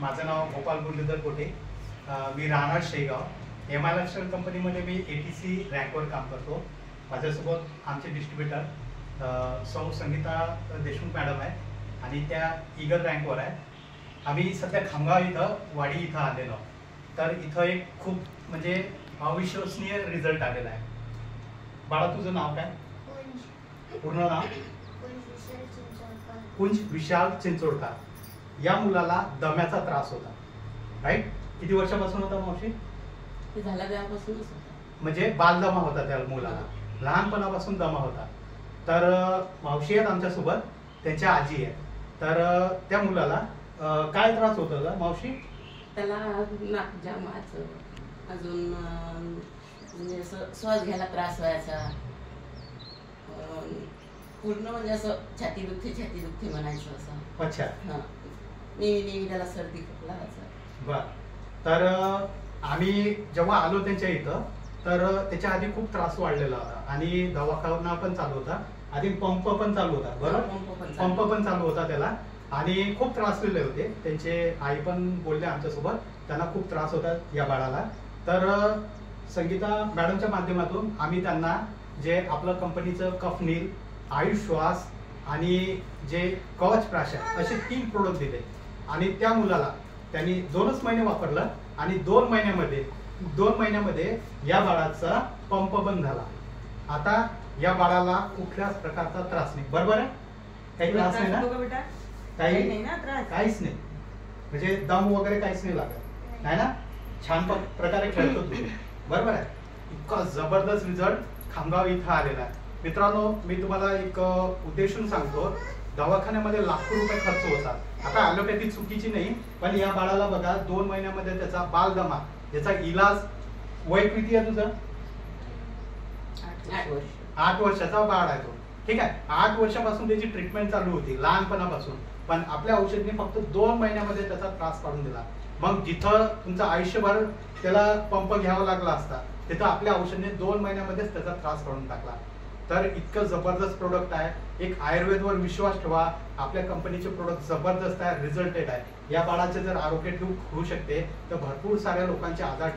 माझं नाव गोपाल मुरलीधर कोटे. मी राहणार शेगाव. MILASTER कंपनीमध्ये मी ATC रँकवर काम करतो. माझ्यासोबत आमचे डिस्ट्रीब्युटर सौ संगीता देशमुख मॅडम आहे आणि त्या ईगल रँकवर आहे. आम्ही सध्या खामगाव इथं वाडी इथं आलेलो. तर इथं एक खूप म्हणजे अविश्वसनीय रिझल्ट आलेला आहे. बाळा, तुझं नाव काय? पूर्ण नाव? कुंज विशाल चिंचोडकर. या मुलाला दम्याचा त्रास होता, राईट? किती वर्षापासून होता मावशी? ते झाला त्यापासूनच होता. म्हणजे बालदमा होता त्या मुलाला, लहानपणापासून दमा होता. तर मावशी आहेत आमच्यासोबत, त्यांच्या आजी आहे. तर त्या मुलाला काय त्रास होत होता मावशी? त्याला नाक जाम व्हायचं, अजून म्हणजे असं श्वास घ्यायला त्रास व्हायचा, पूर्ण म्हणजे असं छाती दुखते म्हणायचं असं. अच्छा. हां, नेहमी त्याला सर्दी खोकला व्हायचा. बर. तर आम्ही जेव्हा आलो त्यांच्या इथं, तर त्याच्या आधी खूप त्रास वाढलेला होता आणि दवाखाना पण चालू होता, आधी पंप पण चालू होता. बरोबर, पंप पण चालू होता त्याला आणि खूप त्रासलेले होते. त्यांचे आई पण बोलले आमच्यासोबत, त्यांना खूप त्रास होता या बाळाला. तर संगीता मॅडमच्या माध्यमातून आम्ही त्यांना जे आपलं कंपनीचं कफनील, आयुष श्वास आणि जे कवच प्राशन असे 3 प्रोडक्ट दिले आणि त्या मुलाला त्यांनी 2च महिने वापरलं आणि 2 महिन्यामध्ये या बाळाचा पंप बंद झाला. आता या बाळाला कुठल्याच प्रकारचा त्रास नाही. बरोबर आहे? काही त्रास नाही ना? काहीच नाही. म्हणजे दम वगैरे काहीच नाही लागत, नाही ना? छान प्रकारे खेळतो तुम्ही. बरोबर आहे? इतका जबरदस्त रिझल्ट खामगाव इथं आलेला आहे. मित्रांनो, मी तुम्हाला एक उद्देशून सांगतो, दवाखान्यामध्ये लाखो रुपये खर्च होतात. आता ॲलोपॅथी चुकीची नाही, पण या बाळाला बघा 2 महिन्यामध्ये त्याचा बालदमा, याचा इलाज. वय किती आहे तुझं? 8 वर्षाचा बाळ आहे तो. ठीक आहे. 8 वर्षापासून त्याची ट्रीटमेंट चालू होती, लहानपणापासून. पण आपल्या औषधने फक्त 2 महिन्यामध्ये त्याचा त्रास काढून दिला. मग जिथं तुमचं आयुष्यभर त्याला पंप घ्यावा लागला असता, तिथं आपल्या औषधने 2 महिन्यामध्येच त्याचा त्रास काढून टाकला. तर इतकं जबरदस्त प्रोडक्ट आहे. एक आयुर्वेदवर विश्वास ठेवा. आपल्या कंपनीचे प्रोडक्ट जबरदस्त आहे, रिझल्टेड आहे. या बाळाचे जर आरोग्य ठीक होऊ शकते, तर भरपूर साऱ्या लोकांचे आजार